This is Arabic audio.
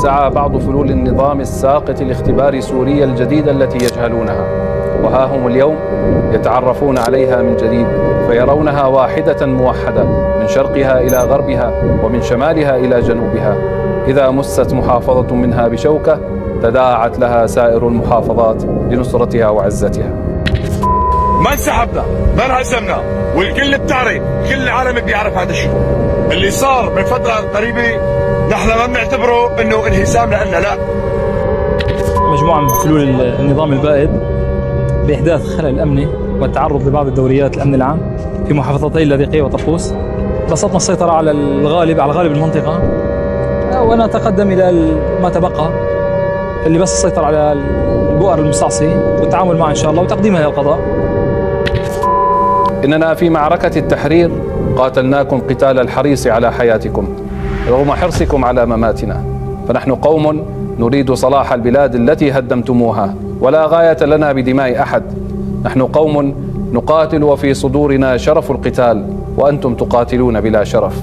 سعى بعض فلول النظام الساقط لاختبار سوريا الجديدة التي يجهلونها، وها هم اليوم يتعرفون عليها من جديد فيرونها واحدة موحدة من شرقها إلى غربها ومن شمالها إلى جنوبها. إذا مست محافظة منها بشوكة تداعت لها سائر المحافظات لنصرتها وعزتها. ما انسحبنا، ما انهزمنا، والكل بتعرف، كل العالم بيعرف هذا الشيء. اللي صار من فترة قريبة نحن ما بنعتبره انه انهزام لنا، لا. مجموعة من فلول النظام البائد بإحداث خلل أمني والتعرض لبعض الدوريات الأمن العام في محافظتي اللاذقية وطرطوس. بسطنا السيطرة على غالب المنطقة، ونتقدم إلى ما تبقى اللي بس السيطرة على البؤر المستعصية والتعامل معها إن شاء الله وتقديمها إلى القضاء. إننا في معركة التحرير قاتلناكم قتال الحريص على حياتكم رغم حرصكم على مماتنا، فنحن قوم نريد صلاح البلاد التي هدمتموها ولا غاية لنا بدماء أحد. نحن قوم نقاتل وفي صدورنا شرف القتال، وأنتم تقاتلون بلا شرف.